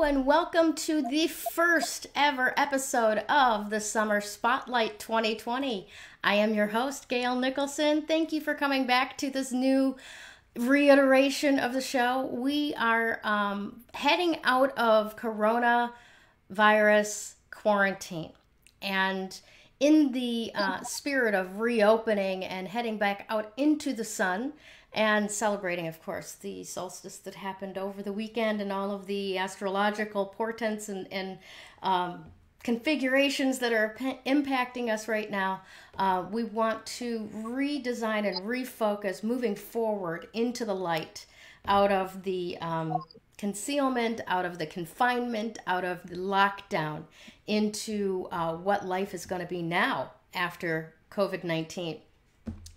and welcome to the first ever episode of the Summer Spotlight 2020. I am your host, Gayle Nicholson. Thank you for coming back to this new reiteration of the show. We are heading out of coronavirus quarantine, and in the spirit of reopening and heading back out into the sun and celebrating, of course, the solstice that happened over the weekend and all of the astrological portents and configurations that are impacting us right now, we want to redesign and refocus moving forward into the light, out of the concealment, out of the confinement, out of the lockdown, into what life is going to be now after COVID-19.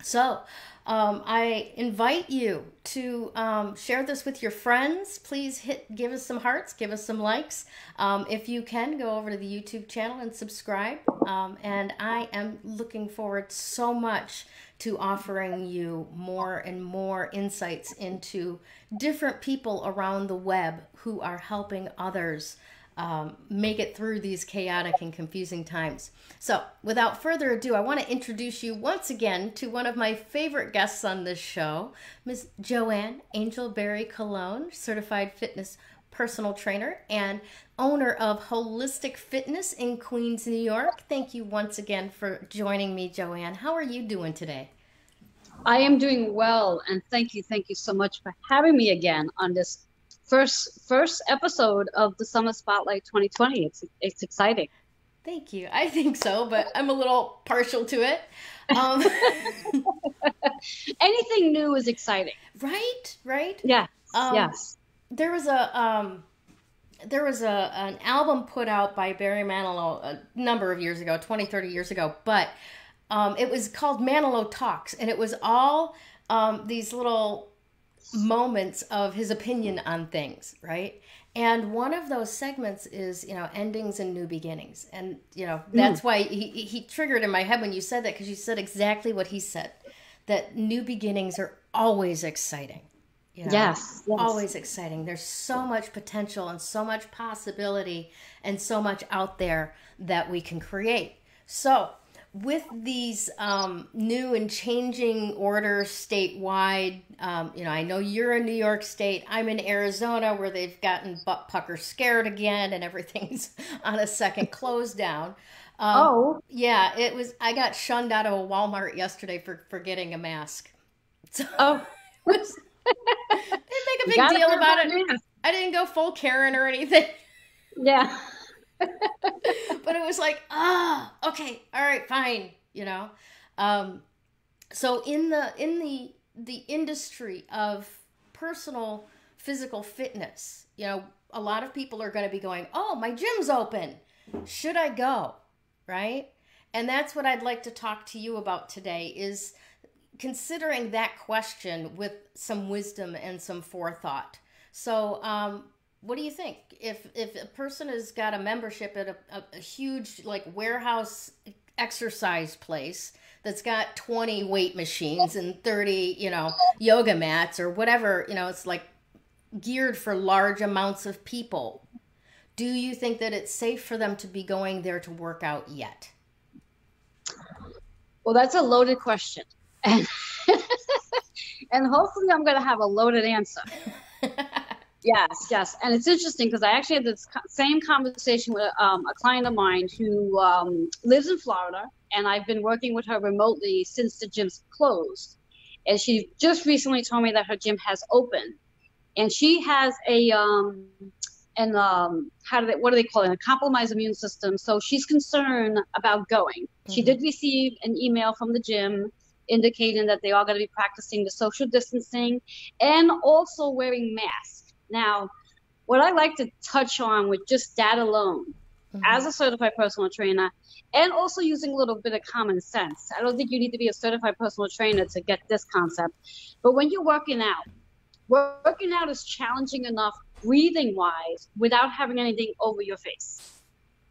So I invite you to share this with your friends. Please give us some hearts, give us some likes. If you can, go over to the YouTube channel and subscribe. And I am looking forward so much to offering you more and more insights into different people around the web who are helping others make it through these chaotic and confusing times. So without further ado, I want to introduce you once again to one of my favorite guests on this show, Ms. Joanne Angel BarryColon, certified fitness personal trainer and owner of Wholistic Fitness in Queens, New York. Thank you once again for joining me, Joanne. How are you doing today? I am doing well, and thank you so much for having me again on this first episode of the Summer Spotlight 2020. It's exciting. Thank you. I think so, but I'm a little partial to it. Anything new is exciting. Right? Yes. Yes. There was an album put out by Barry Manilow a number of years ago, 20, 30 years ago, but it was called Manilow Talks, and it was all these little moments of his opinion on things, right? And one of those segments is, endings and new beginnings. And, that's why he triggered in my head when you said that, because you said exactly what he said, that new beginnings are always exciting. Yes. Always exciting. There's so much potential and so much possibility and so much out there that we can create. So with these new and changing orders statewide, I know you're in New York State. I'm in Arizona, where they've gotten butt pucker scared again and everything's on a second close down. Yeah, it was. I got shunned out of a Walmart yesterday for getting a mask. So I didn't make a big deal about it. I didn't go full Karen or anything. Yeah. But it was like, okay, all right, fine, So in the industry of personal physical fitness, a lot of people are going to be going, oh, my gym's open. Should I go? Right? And that's what I'd like to talk to you about today, is considering that question with some wisdom and some forethought. So, what do you think? If a person has got a membership at a huge warehouse exercise place that's got 20 weight machines and 30, yoga mats or whatever, it's geared for large amounts of people, do you think that it's safe for them to be going there to work out yet? Well, that's a loaded question. And hopefully I'm going to have a loaded answer. Yes. And it's interesting because I actually had this same conversation with a client of mine who lives in Florida, and I've been working with her remotely since the gym's closed. And she just recently told me that her gym has opened, and she has what do they call it? A compromised immune system. So she's concerned about going. Mm-hmm. She did receive an email from the gym indicating that they are going to be practicing the social distancing and also wearing masks. Now, what I like to touch on with just that alone, as a certified personal trainer, and also using a little bit of common sense. I don't think you need to be a certified personal trainer to get this concept. But when you're working out is challenging enough breathing-wise without having anything over your face.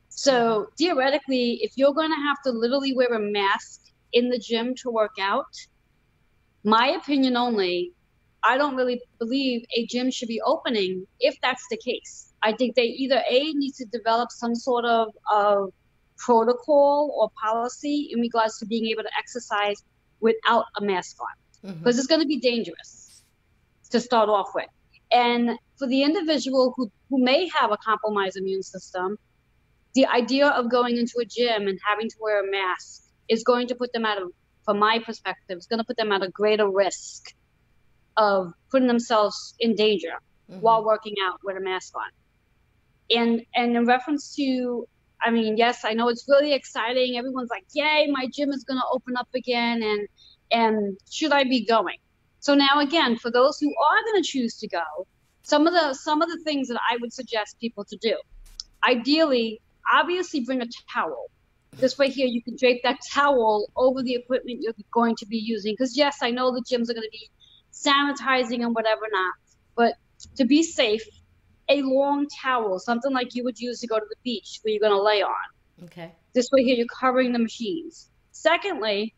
So theoretically, if you're going to have to literally wear a mask in the gym to work out, my opinion only, I don't really believe a gym should be opening if that's the case. I think they either need to develop some sort of protocol or policy in regards to being able to exercise without a mask on, because it's going to be dangerous to start off with. And for the individual who may have a compromised immune system, the idea of going into a gym and having to wear a mask is going to put them from my perspective, it's going to put them at a greater risk of putting themselves in danger while working out with a mask on. And in reference to, I mean, yes, I know it's really exciting. Everyone's like, yay, my gym is going to open up again. And should I be going? So now, again, for those who are going to choose to go, some of the things that I would suggest people to do, ideally, obviously bring a towel. This way here, you can drape that towel over the equipment you're going to be using. Because yes, I know the gyms are going to be sanitizing and whatever not, but to be safe, a long towel, something like you would use to go to the beach where you're going to lay on. Okay. This way here, you're covering the machines. Secondly,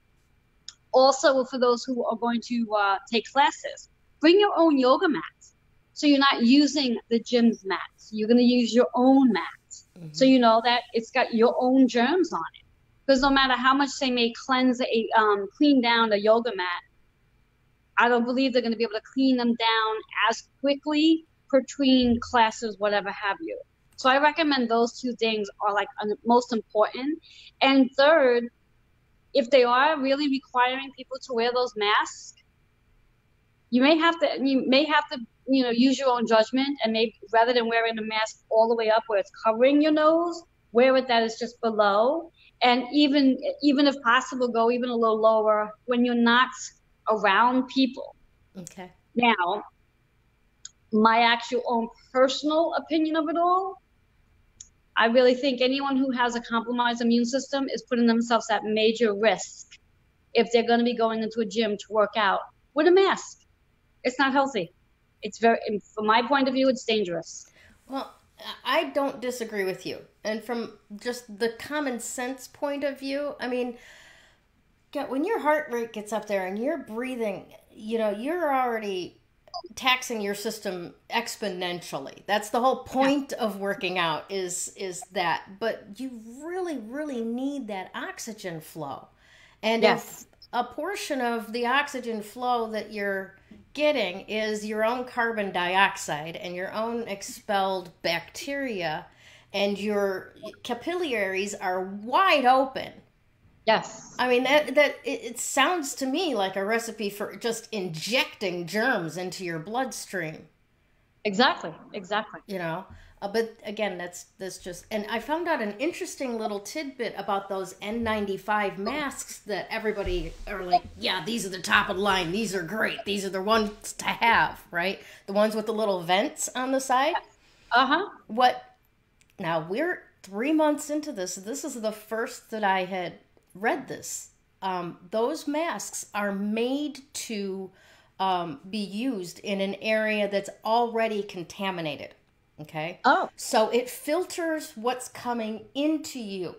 also for those who are going to take classes, bring your own yoga mats. So you're not using the gym's mats. You're going to use your own mats. So you know that it's got your own germs on it. Because no matter how much they may clean down the yoga mat, I don't believe they're going to be able to clean them down as quickly between classes, whatever have you. So I recommend those two things are like most important. And third, if they are really requiring people to wear those masks, you may have to use your own judgment, and maybe rather than wearing the mask all the way up where it's covering your nose, wear it that is just below. And even if possible, go even a little lower when you're not around people. Okay. Now, my actual own personal opinion of it all, I really think anyone who has a compromised immune system is putting themselves at major risk if they're going to be going into a gym to work out with a mask. It's not healthy. It's from my point of view, it's dangerous. Well, I don't disagree with you. And from just the common sense point of view, I mean, when your heart rate gets up there and you're breathing, you're already taxing your system exponentially. That's the whole point of working out is that. But you really, really need that oxygen flow. And if a portion of the oxygen flow that you're getting is your own carbon dioxide and your own expelled bacteria, and your capillaries are wide open. Yes. I mean, it sounds to me like a recipe for just injecting germs into your bloodstream. Exactly. But again, that's just, and I found out an interesting little tidbit about those N95 masks that everybody are like, yeah, these are the top of the line. These are great. These are the ones to have, right? The ones with the little vents on the side. Now we're 3 months into this. This is the first that I had read this. Those masks are made to be used in an area that's already contaminated. Okay. Oh. So it filters what's coming into you.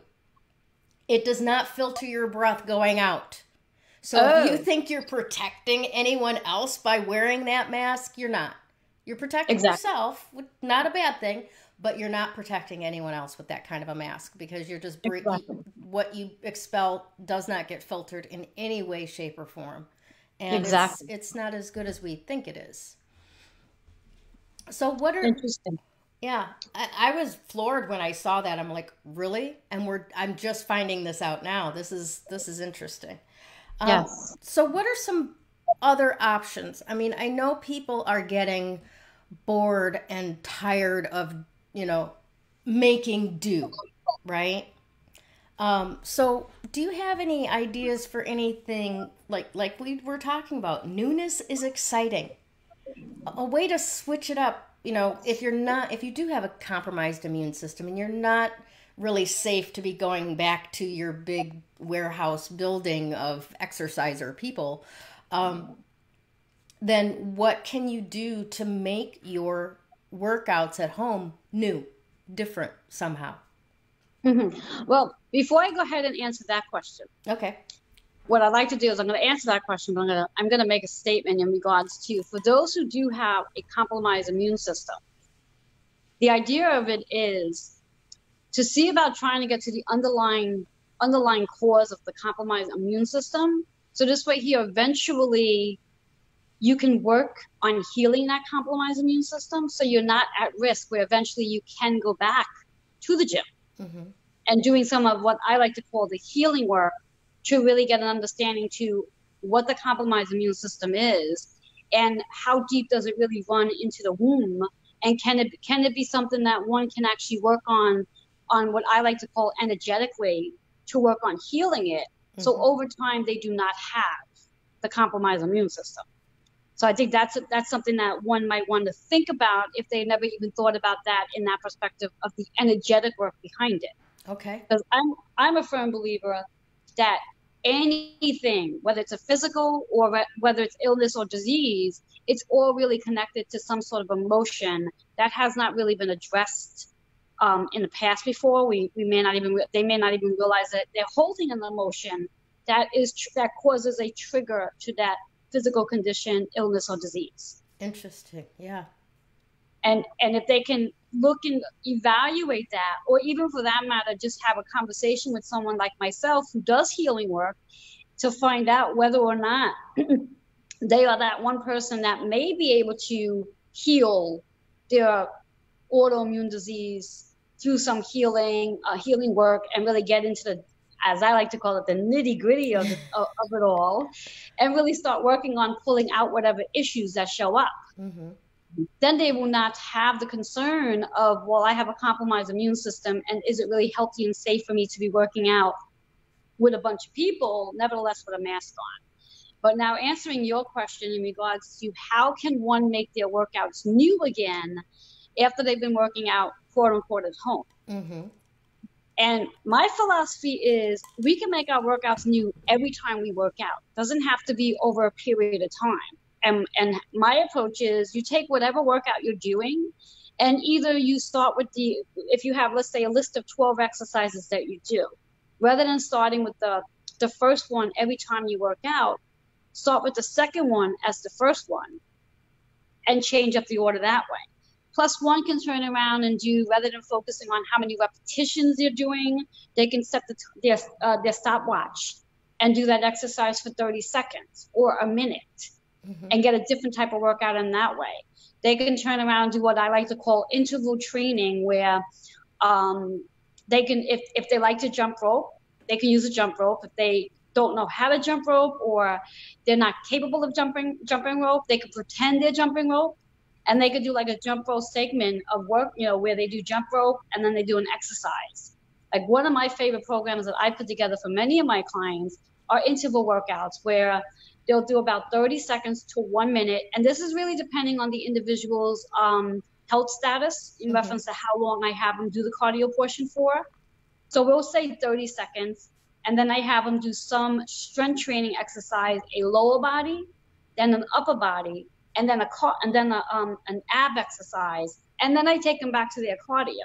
It does not filter your breath going out. So if you think you're protecting anyone else by wearing that mask, you're not. You're protecting yourself, not a bad thing, but you're not protecting anyone else with that kind of a mask, because you're just what you expel does not get filtered in any way, shape, or form. And it's not as good as we think it is. So what are interesting? Yeah, I was floored when I saw that. I'm like, really? And I'm just finding this out now. This is interesting. Yes. So what are some other options? I mean, I know people are getting bored and tired of, making do, right? So do you have any ideas for anything like we were talking about? Newness is exciting. A way to switch it up, if you do have a compromised immune system and you're not really safe to be going back to your big warehouse building of exerciser people, then what can you do to make your workouts at home new, different somehow? Well, before I go ahead and answer that question. Okay. what I'd like to do is I'm going to answer that question, but I'm going to make a statement in regards to, for those who do have a compromised immune system, the idea of it is to see about trying to get to the underlying cause of the compromised immune system. So this way here, eventually you can work on healing that compromised immune system, so you're not at risk, where eventually you can go back to the gym and doing some of what I like to call the healing work, to really get an understanding to what the compromised immune system is and how deep does it really run into the womb, and can it be something that one can actually work on what I like to call energetically, to work on healing it, so over time they do not have the compromised immune system. So I think that's something that one might want to think about if they never even thought about that in that perspective of the energetic work behind it. Okay. Because I'm a firm believer that anything, whether it's a physical or whether it's illness or disease, it's all really connected to some sort of emotion that has not really been addressed in the past before. They may not even realize that they're holding an emotion that causes a trigger to that physical condition, illness, or disease. Interesting. Yeah. And if they can look and evaluate that, or even for that matter, just have a conversation with someone like myself who does healing work, to find out whether or not they are that one person that may be able to heal their autoimmune disease through some healing work, and really get into the, as I like to call it, the nitty gritty of it all, and really start working on pulling out whatever issues that show up. Then they will not have the concern of, well, I have a compromised immune system, and is it really healthy and safe for me to be working out with a bunch of people, nevertheless with a mask on? But now, answering your question in regards to how can one make their workouts new again after they've been working out, quote unquote, at home. And my philosophy is, we can make our workouts new every time we work out. It doesn't have to be over a period of time. And my approach is, you take whatever workout you're doing, and either you start with if you have, let's say, a list of 12 exercises that you do, rather than starting with the first one every time you work out, start with the second one as the first one and change up the order that way. Plus, one can turn around and do, rather than focusing on how many repetitions they're doing, they can set their stopwatch and do that exercise for 30 seconds or a minute and get a different type of workout in that way. They can turn around and do what I like to call interval training, where they can, if they like to jump rope, they can use a jump rope. If they don't know how to jump rope, or they're not capable of jumping rope, they can pretend they're jumping rope. And they could do like a jump rope segment of work, where they do jump rope and then they do an exercise. Like, one of my favorite programs that I put together for many of my clients are interval workouts, where they'll do about 30 seconds to 1 minute. And this is really depending on the individual's health status in reference to how long I have them do the cardio portion for. So we'll say 30 seconds. And then I have them do some strength training exercise, a lower body, then an upper body, and then an ab exercise, and then I take them back to their cardio.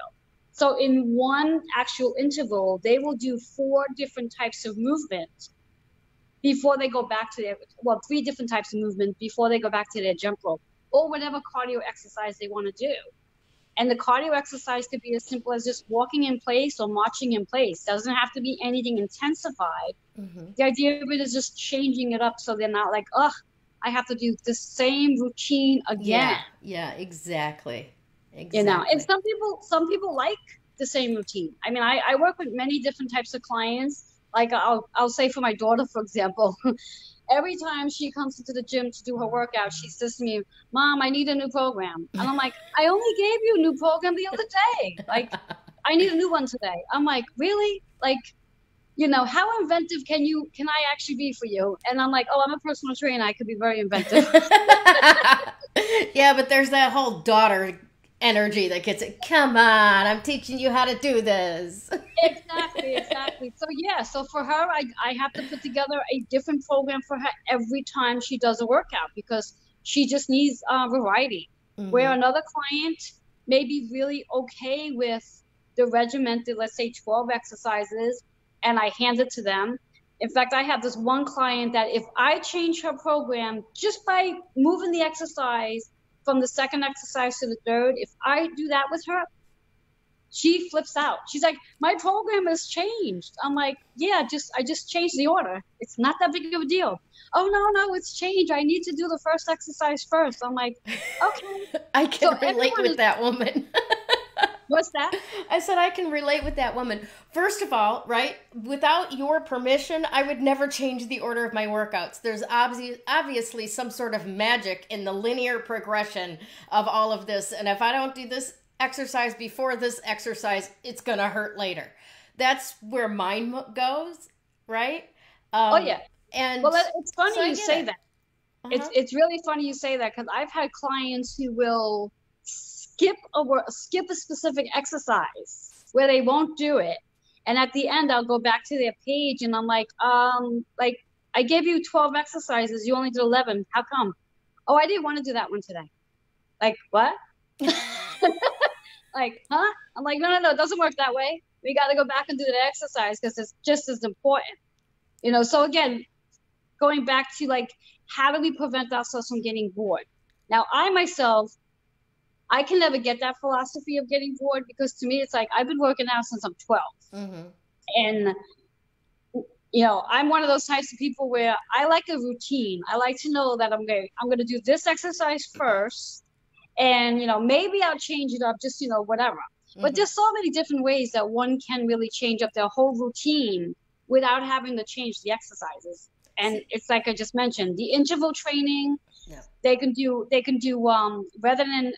So in one actual interval, they will do 4 different types of movement before they go back to 3 different types of movement before they go back to their jump rope, or whatever cardio exercise they want to do. And the cardio exercise could be as simple as just walking in place or marching in place. Doesn't have to be anything intensified. The idea of it is just changing it up, so they're not like, ugh, I have to do the same routine again. Yeah, exactly. And some people like the same routine. I mean, I work with many different types of clients. Like, I'll say for my daughter, for example, every time she comes into the gym to do her workout, she says to me, "Mom, I need a new program." And I'm like, "I only gave you a new program the other day. Like, I need a new one today." I'm like, "Really? Like, how inventive can I actually be for you?" And I'm like, "Oh, I'm a personal trainer. I could be very inventive." Yeah, but there's that whole daughter energy that gets it. Come on, I'm teaching you how to do this. Exactly. So for her, I have to put together a different program for her every time she does a workout, because she just needs variety. Where another client may be really okay with the regimented, let's say 12 exercises, and I hand it to them, In fact, I have this one client that if I change her program just by moving the exercise from the second exercise to the third, if I do that with her, she flips out. She's like, my program has changed. I'm like, yeah, I just changed the order. It's not that big of a deal. Oh, no, it's changed. I need to do the first exercise first. I'm like, okay. I can relate with that woman. What's that? I said I can relate with that woman. First of all, right, without your permission, I would never change the order of my workouts. There's obviously some sort of magic in the linear progression of all of this. And if I don't do this exercise before this exercise, it's going to hurt later. That's where mine goes, right? Oh, yeah. And well, it's funny so you say that. It's really funny you say that, because I've had clients who will skip a specific exercise where they won't do it, and at the end I'll go back to their page and I'm like I gave you 12 exercises, you only did 11. How come? Oh, I didn't want to do that one today. Like, what? Like, huh? I'm like, no, it doesn't work that way. We got to go back and do the exercise because it's just as important, you know. So again, going back to like, how do we prevent ourselves from getting bored? Now, I can never get that philosophy of getting bored, because to me, it's like, I've been working out since I'm 12. Mm-hmm. And, you know, I'm one of those types of people where I like a routine. I like to know that I'm going to do this exercise first. And, you know, maybe I'll change it up, just, you know, whatever. Mm-hmm. But there's so many different ways that one can really change up their whole routine without having to change the exercises. And it's like I just mentioned, the interval training, they can do rather than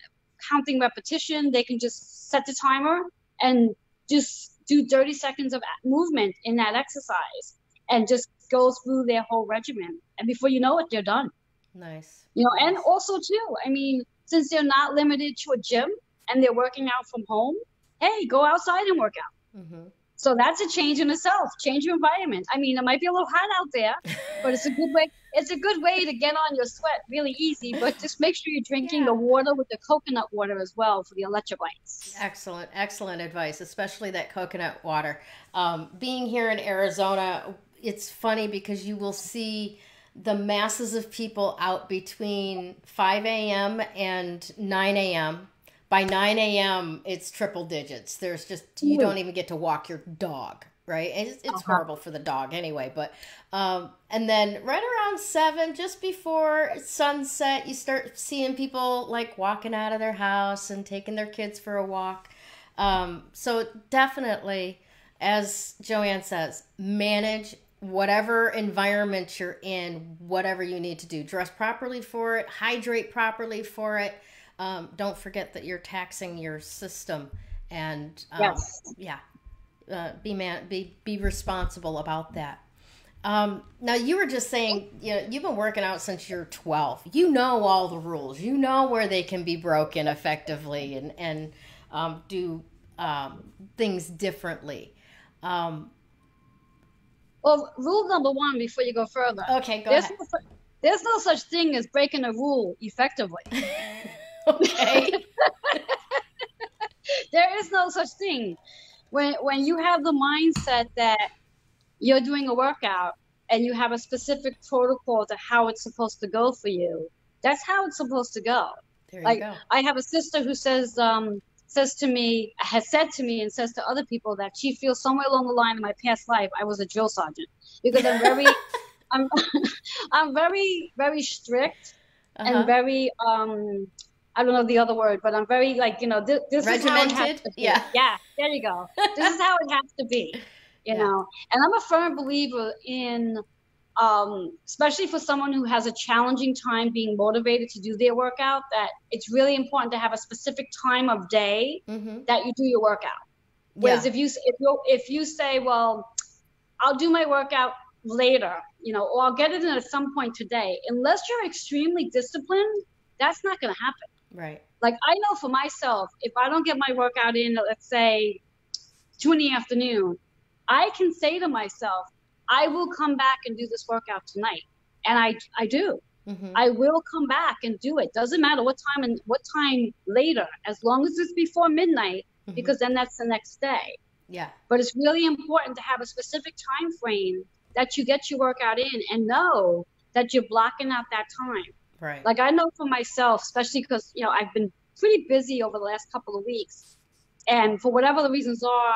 counting repetition, they can just set the timer and just do 30 seconds of movement in that exercise and just go through their whole regimen. And before you know it, they're done. Nice. You know, and also too, I mean, since they're not limited to a gym and they're working out from home, hey, go outside and work out. Mm-hmm. So that's a change in itself. Change your environment. I mean, it might be a little hot out there, but it's a good way. It's a good way to get on your sweat really easy. But just make sure you're drinking the water with the coconut water as well for the electrolytes. Excellent advice, especially that coconut water. Being here in Arizona, it's funny because you will see the masses of people out between 5 a.m. and 9 a.m. By 9 a.m., it's triple digits. There's just, you don't even get to walk your dog, right? And it's horrible for the dog anyway. But and then right around 7, just before sunset, you start seeing people like walking out of their house and taking their kids for a walk. So definitely, as Joanne says, manage whatever environment you're in, whatever you need to do. Dress properly for it, hydrate properly for it. Don't forget that you're taxing your system, and be responsible about that. Now you were just saying, you know, you've been working out since you're 12. You know all the rules. You know where they can be broken effectively and do things differently. Well, rule number 1 before you go further. Okay, go ahead. There's no such thing as breaking a rule effectively. Okay. There is no such thing. When you have the mindset that you're doing a workout and you have a specific protocol to how it's supposed to go for you, that's how it's supposed to go. There you go. I have a sister who has said to me and says to other people that she feels somewhere along the line in my past life I was a drill sergeant, because I'm very, very strict and very I don't know the other word, but I'm very like, you know, this is how it has to be. Yeah, there you go. This is how it has to be, you know. And I'm a firm believer in, especially for someone who has a challenging time being motivated to do their workout, that it's really important to have a specific time of day that you do your workout. Whereas if you say, well, I'll do my workout later, you know, or I'll get it in at some point today, unless you're extremely disciplined, that's not going to happen. Right. Like, I know for myself, if I don't get my workout in, let's say 2 p.m, I can say to myself, I will come back and do this workout tonight. And I do. Mm-hmm. I will come back and do it. Doesn't matter what time and what time later, as long as it's before midnight, because then that's the next day. Yeah. But it's really important to have a specific time frame that you get your workout in and know that you're blocking out that time. Right. Like I know for myself, especially because, you know, I've been pretty busy over the last couple of weeks. And for whatever the reasons are,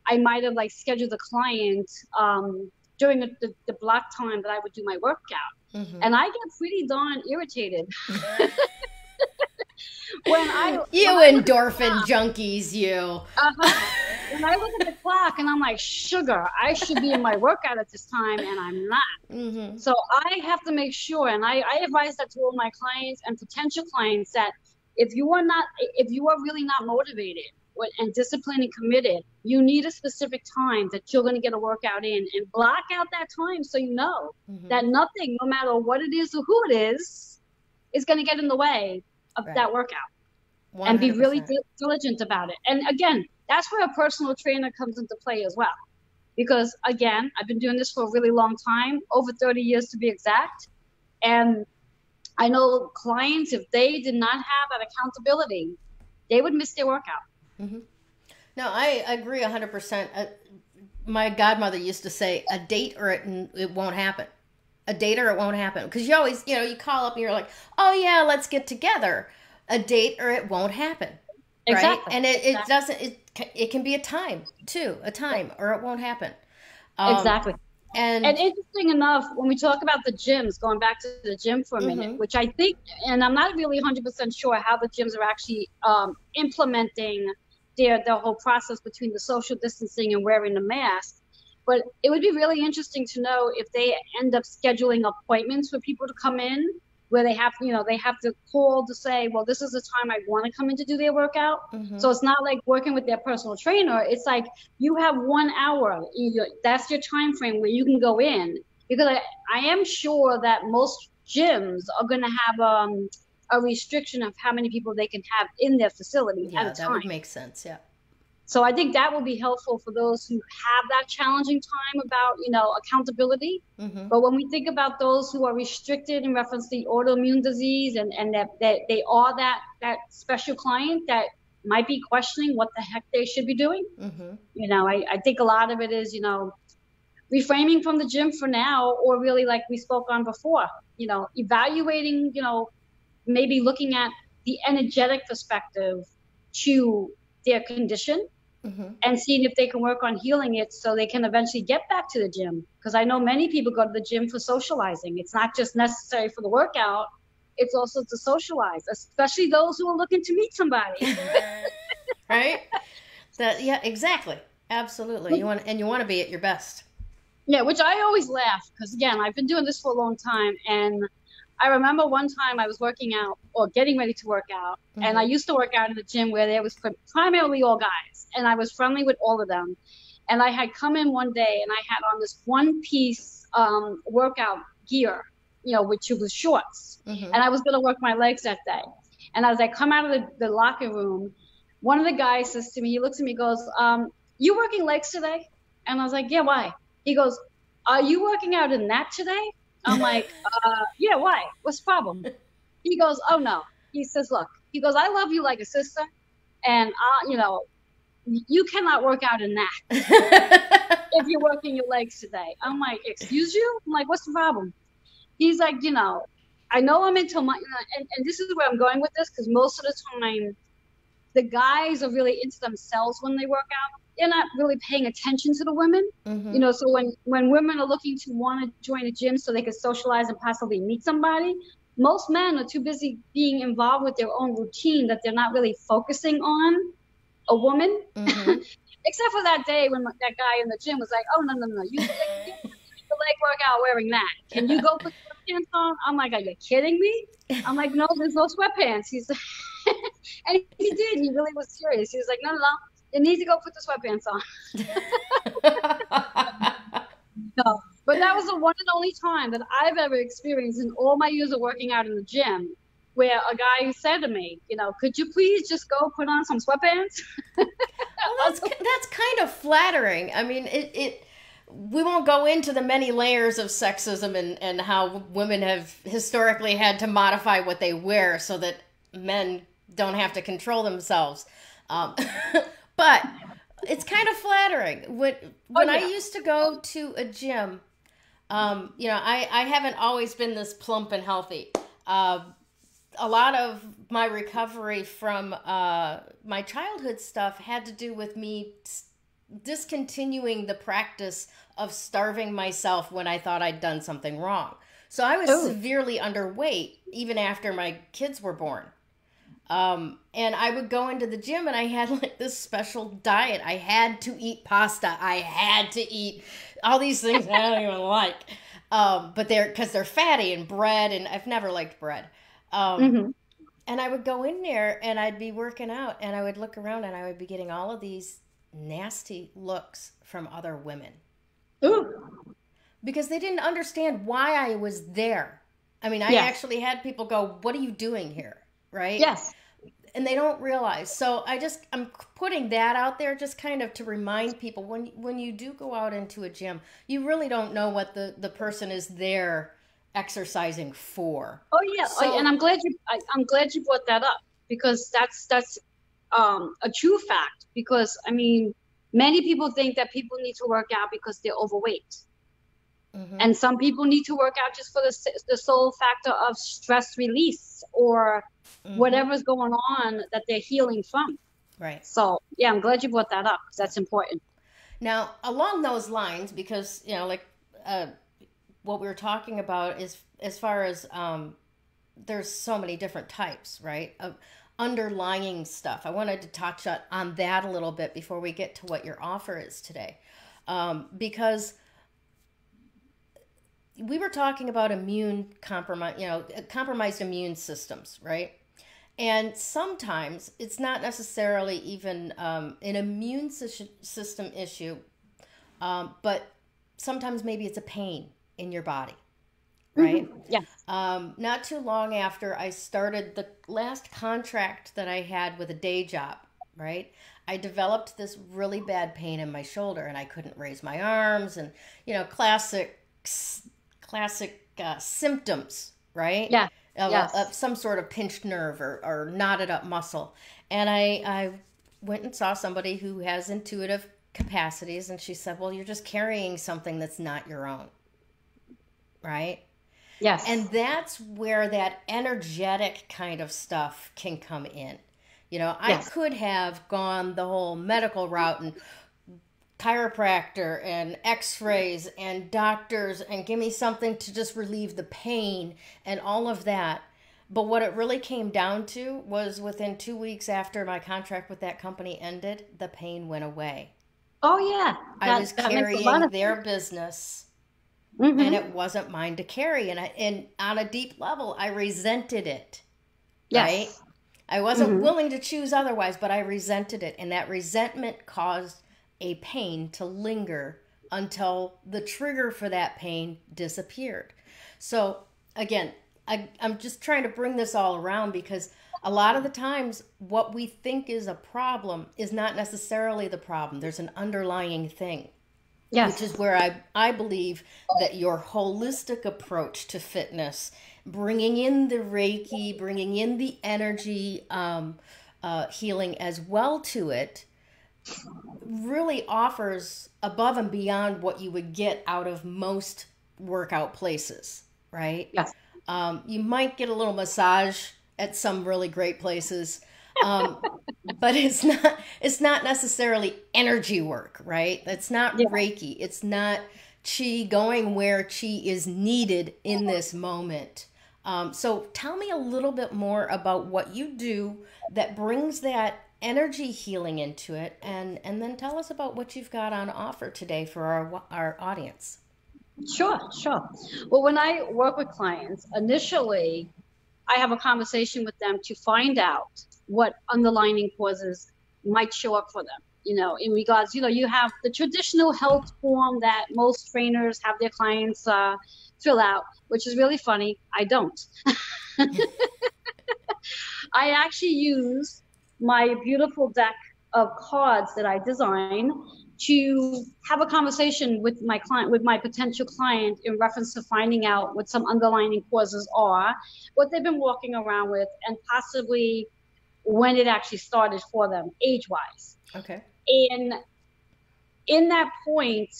I might have like scheduled a client during the block time that I would do my workout. Mm-hmm. And I get pretty darn irritated. You endorphin junkies, you. When I look at the clock and I'm like, sugar, I should be in my workout at this time, and I'm not. Mm-hmm. So I have to make sure, and I advise that to all my clients and potential clients, that if you are really not motivated and disciplined and committed, you need a specific time that you're going to get a workout in, and block out that time so you know that nothing, no matter what it is or who it is going to get in the way of that workout. 100%. And be really diligent about it. And again, that's where a personal trainer comes into play as well. Because again, I've been doing this for a really long time, over 30 years to be exact. And I know clients, if they did not have that accountability, they would miss their workout. Mm-hmm. No, I agree 100%. My godmother used to say, a date or it won't happen. A date or it won't happen. Because you always, you know, you call up and you're like, oh yeah, let's get together. A date or it won't happen. Right? Exactly. And it doesn't, it can be a time too, or it won't happen. Exactly. And interesting enough, when we talk about the gyms, going back to the gym for a minute, which I think, and I'm not really 100% sure how the gyms are actually implementing their whole process between the social distancing and wearing the mask. But it would be really interesting to know if they end up scheduling appointments for people to come in, where they have to call to say, well, this is the time I want to come in to do their workout. So it's not like working with their personal trainer. It's like you have 1 hour. That's your time frame where you can go in. Because I am sure that most gyms are going to have a restriction of how many people they can have in their facility at a time. Yeah, that would make sense, yeah. So I think that will be helpful for those who have that challenging time about, accountability. But when we think about those who are restricted in reference to autoimmune disease and that they are that special client that might be questioning what the heck they should be doing, I think a lot of it is, reframing from the gym for now, or really like we spoke on before, evaluating, maybe looking at the energetic perspective to their condition. And seeing if they can work on healing it so they can eventually get back to the gym. Because I know many people go to the gym for socializing. It's not just necessary for the workout. It's also to socialize, especially those who are looking to meet somebody. Right? Yeah, exactly. Absolutely. You want to be at your best. Yeah, which I always laugh because, again, I've been doing this for a long time. And I remember one time I was working out or getting ready to work out. And I used to work out in the gym where there was primarily all guys. And I was friendly with all of them. And I had come in one day and I had on this one-piece workout gear, which was shorts. And I was going to work my legs that day. And as I come out of the locker room, one of the guys says to me, he looks at me and goes, you working legs today? And I was like, yeah, why? He goes, are you working out in that today? I'm like, yeah, why? What's the problem? He goes, oh, no. He says, look, he goes, I love you like a sister. And, you cannot work out in that if you're working your legs today. I'm like, excuse you? I'm like, what's the problem? He's like, I know I'm into my, and this is where I'm going with this, because most of the time, the guys are really into themselves when they work out. They're not really paying attention to the women. So when women are looking to want to join a gym so they can socialize and possibly meet somebody, most men are too busy being involved with their own routine that they're not really focusing on a woman. Except for that day when that guy in the gym was like, oh, no, you the leg workout wearing that. Can you go put sweatpants on? I'm like, are you kidding me? I'm like, no, there's no sweatpants. He's and he did. He really was serious. He was like, no, you need to go put the sweatpants on. No, but that was the one and only time that I've ever experienced in all my years of working out in the gym where a guy said to me, could you please just go put on some sweatpants? Well, that's kind of flattering. I mean, we won't go into the many layers of sexism and how women have historically had to modify what they wear so that men don't have to control themselves. But it's kind of flattering. When I used to go to a gym, I haven't always been this plump and healthy. A lot of my recovery from my childhood stuff had to do with me discontinuing the practice of starving myself when I thought I'd done something wrong. So I was severely underweight even after my kids were born. And I would go into the gym and I had like this special diet. I had to eat pasta. I had to eat all these things I don't even like. But because they're fatty, and bread, and I've never liked bread. And I would go in there and I'd be working out and I would look around and I would be getting all of these nasty looks from other women. Ooh. Because they didn't understand why I was there. I mean, I actually had people go, "What are you doing here?" Right? Yes. And they don't realize. So I'm putting that out there just kind of to remind people when you do go out into a gym, you really don't know what the person is there exercising for. Oh yeah. And I'm glad you brought that up, because that's a true fact. Because I mean, many people think that people need to work out because they're overweight. And some people need to work out just for the sole factor of stress release or whatever's going on that they're healing from. Right. So, yeah, I'm glad you brought that up, because that's important. Now, along those lines, because, what we were talking about is as far as there's so many different types, right, of underlying stuff. I wanted to touch on that a little bit before we get to what your offer is today. Because we were talking about compromised immune systems, right? And sometimes it's not necessarily even an immune system issue, but sometimes maybe it's a pain in your body, right? Yes. Not too long after I started the last contract that I had with a day job, right? I developed this really bad pain in my shoulder and I couldn't raise my arms and, classic symptoms, right? Yeah. Of some sort of pinched nerve or knotted up muscle. And I went and saw somebody who has intuitive capacities, and she said, well, you're just carrying something that's not your own, right? Yes. And that's where that energetic kind of stuff can come in. I could have gone the whole medical route and chiropractor and x-rays and doctors and give me something to just relieve the pain and all of that. But what it really came down to was within 2 weeks after my contract with that company ended, the pain went away. Oh, yeah. I was carrying their business and it wasn't mine to carry. And on a deep level, I resented it. Yes. Right? I wasn't willing to choose otherwise, but I resented it. And that resentment caused a pain to linger until the trigger for that pain disappeared. So again, I'm just trying to bring this all around because a lot of the times what we think is a problem is not necessarily the problem. There's an underlying thing. Yes. Which is where I believe that your holistic approach to fitness, bringing in the Reiki, bringing in the energy healing as well to it, really offers above and beyond what you would get out of most workout places, right? Yes. You might get a little massage at some really great places, but it's not necessarily energy work, right? It's not Reiki. It's not chi going where chi is needed in this moment. So tell me a little bit more about what you do that brings that energy healing into it, and then tell us about what you've got on offer today for our audience. Sure. Well, when I work with clients, initially, I have a conversation with them to find out what underlying causes might show up for them. In regards, you have the traditional health form that most trainers have their clients fill out, which is really funny. I don't. I actually use my beautiful deck of cards that I design to have a conversation with my client, with my potential client, in reference to finding out what some underlying causes are, what they've been walking around with, and possibly when it actually started for them, age-wise. Okay. And in that point,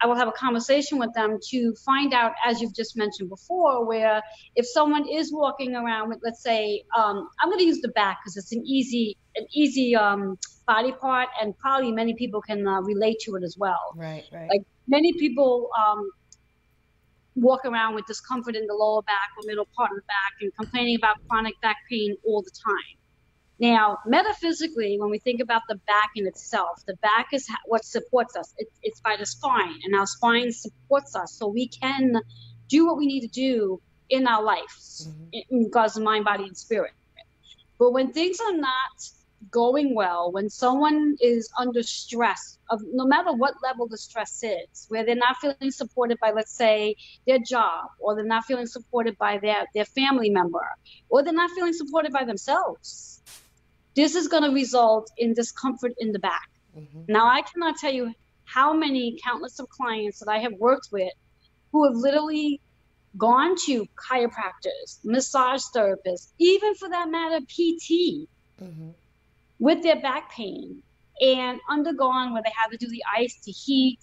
I will have a conversation with them to find out, as you've just mentioned before, where if someone is walking around with, let's say, I'm going to use the back because it's an easy body part, and probably many people can relate to it as well. Right, right. Like many people walk around with discomfort in the lower back or middle part of the back and complaining about chronic back pain all the time. Now, metaphysically, when we think about the back in itself, the back is what supports us. It's by the spine, and our spine supports us so we can do what we need to do in our life, in regards to mind, body, and spirit. But when things are not going well, when someone is under stress, of no matter what level the stress is, where they're not feeling supported by, let's say, their job, or they're not feeling supported by their family member, or they're not feeling supported by themselves, this is going to result in discomfort in the back. Now, I cannot tell you how many countless of clients that I have worked with who have literally gone to chiropractors, massage therapists, even for that matter, PT, with their back pain, and undergone where they had to do the ice to heat,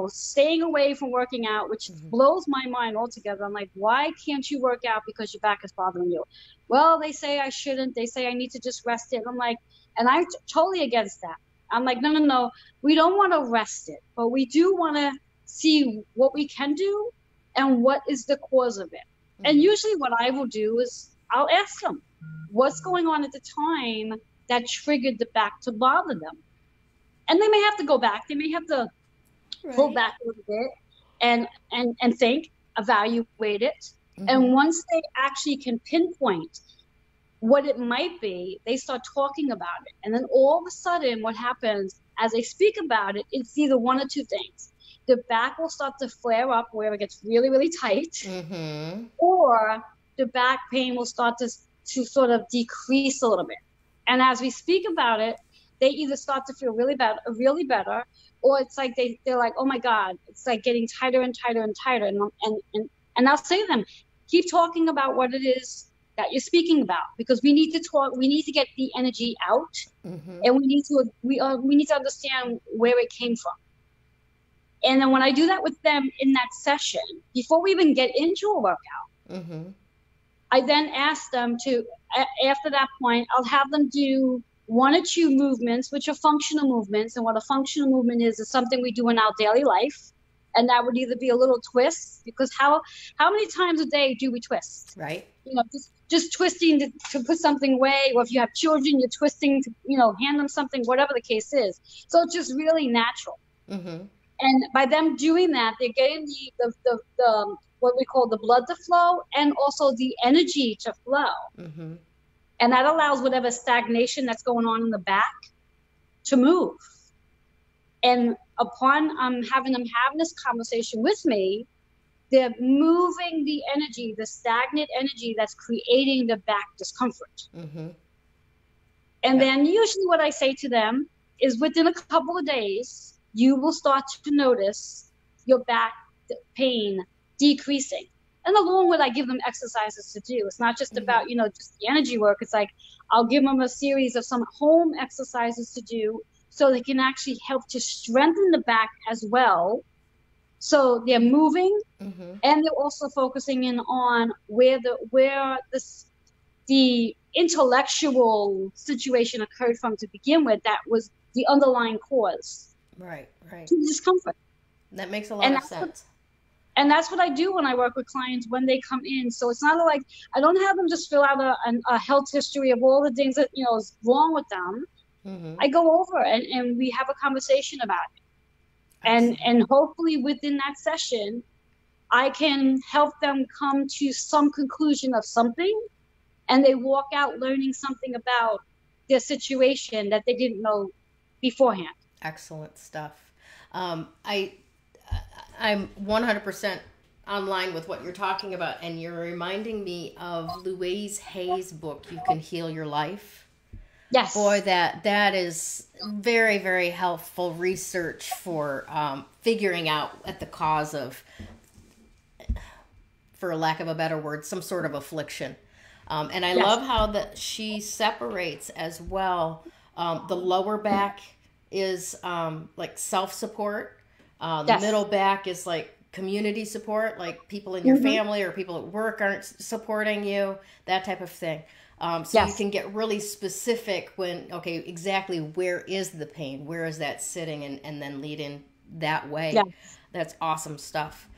staying away from working out, which blows my mind altogether. I'm like, why can't you work out because your back is bothering you? Well, they say I shouldn't. They say I need to just rest it. I'm like, and I'm totally against that. I'm like, no. We don't want to rest it, but we do want to see what we can do and what is the cause of it. And usually what I will do is I'll ask them what's going on at the time that triggered the back to bother them. And they may have to go back. They may have to pull back a little bit and think, evaluate it. And once they actually can pinpoint what it might be, they start talking about it. And then all of a sudden what happens as they speak about it, it's either one or two things. The back will start to flare up where it gets really, really tight, or the back pain will start to sort of decrease a little bit. And as we speak about it, they either start to feel really better, or it's like they're like, oh my God, it's like getting tighter and tighter and tighter. And I'll say to them, keep talking about what it is that you're speaking about, because we need to talk. We need to get the energy out, and we need to understand where it came from. And then when I do that with them in that session, before we even get into a workout, I then ask them to, after that point, I'll have them do one or two movements, which are functional movements. And what a functional movement is something we do in our daily life. And that would either be a little twist, because how many times a day do we twist? Right. Just twisting to put something away, or if you have children, you're twisting to, hand them something, whatever the case is. So it's just really natural. And by them doing that, they're getting the what we call the blood to flow, and also the energy to flow. And that allows whatever stagnation that's going on in the back to move. And upon having them having this conversation with me, they're moving the energy, the stagnant energy that's creating the back discomfort. And then usually what I say to them is within a couple of days, you will start to notice your back pain decreasing. And along with, I give them exercises to do. It's not just about, just the energy work. It's like I'll give them a series of some home exercises to do so they can actually help to strengthen the back as well. So they're moving, and they're also focusing in on where the intellectual situation occurred from to begin with. That was the underlying cause. Right. To discomfort. That makes a lot of sense. And that's what I do when I work with clients when they come in. So it's not like I don't have them just fill out a health history of all the things that is wrong with them. I go over and we have a conversation about it. And hopefully within that session, I can help them come to some conclusion of something, and they walk out learning something about their situation that they didn't know beforehand. Excellent stuff. I'm 100% online with what you're talking about, and you're reminding me of Louise Hay's book, You Can Heal Your Life. Yes. Boy, that is very, very helpful research for figuring out at the cause of, for lack of a better word, some sort of affliction. And I love how she separates as well. The lower back is like self-support. The middle back is like community support, like people in your family or people at work aren't supporting you, that type of thing. So you can get really specific when, okay, exactly where is the pain? Where is that sitting? And then lead in that way. Yes. That's awesome stuff.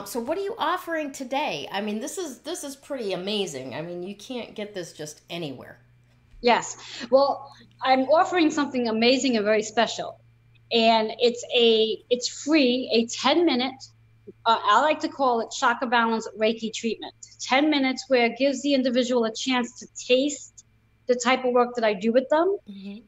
So what are you offering today? I mean, this is pretty amazing. I mean, you can't get this just anywhere. Yes. Well, I'm offering something amazing and very special. And it's free, a 10-minute, I like to call it chakra balance Reiki treatment. 10 minutes where it gives the individual a chance to taste the type of work that I do with them.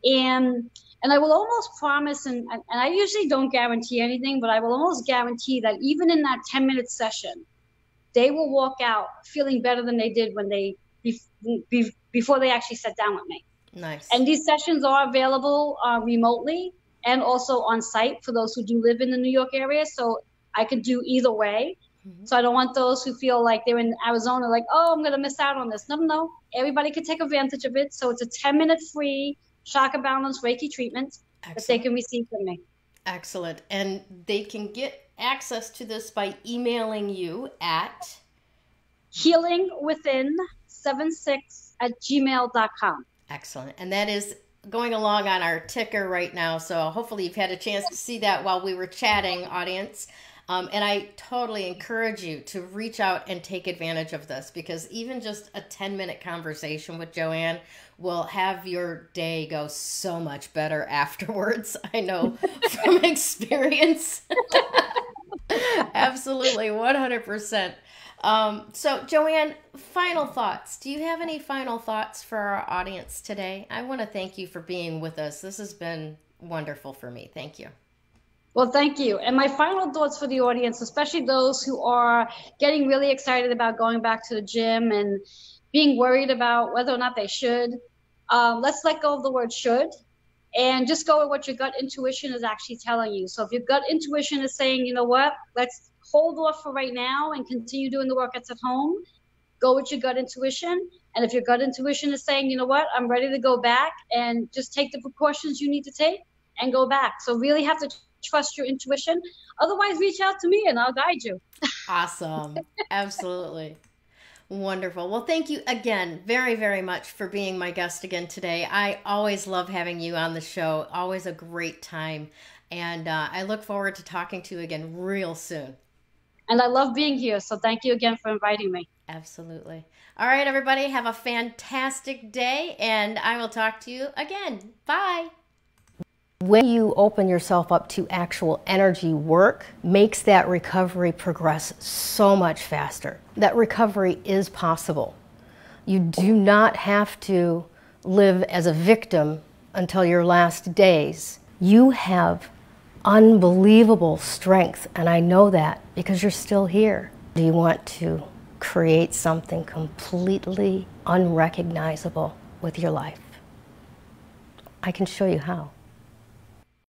And I will almost promise, and I usually don't guarantee anything, but I will almost guarantee that even in that 10-minute session, they will walk out feeling better than they did when they before they actually sat down with me. Nice. And these sessions are available remotely and also on site for those who do live in the New York area. So I could do either way. So I don't want those who feel like they're in Arizona, like, oh, I'm going to miss out on this. No. Everybody can take advantage of it. So it's a 10-minute free chakra balance Reiki treatment that they can receive from me. Excellent. And they can get access to this by emailing you at healingwithin76@gmail.com. Excellent. And that is going along on our ticker right now. So hopefully you've had a chance to see that while we were chatting, audience. And I totally encourage you to reach out and take advantage of this, because even just a 10-minute conversation with Joanne will have your day go so much better afterwards. I know from experience. Absolutely, 100%. So Joanne, final thoughts. Do you have any final thoughts for our audience today? I want to thank you for being with us. This has been wonderful for me. Thank you. Well, thank you. And my final thoughts for the audience, especially those who are getting really excited about going back to the gym and being worried about whether or not they should, let's let go of the word should and just go with what your gut intuition is actually telling you. So if your gut intuition is saying, you know what, let's hold off for right now and continue doing the work that's at home, go with your gut intuition. And if your gut intuition is saying, you know what, I'm ready to go back, and just take the precautions you need to take and go back. So really have to trust your intuition. Otherwise, reach out to me and I'll guide you. Awesome. Absolutely. Wonderful. Well, thank you again very, very much for being my guest again today. I always love having you on the show. Always a great time. And I look forward to talking to you again real soon. And I love being here. So thank you again for inviting me. Absolutely. All right, everybody, have a fantastic day, and I will talk to you again. Bye. When you open yourself up to actual energy work, makes that recovery progress so much faster. That recovery is possible. You do not have to live as a victim until your last days. You have unbelievable strength, and I know that because you're still here. Do you want to create something completely unrecognizable with your life? I can show you how.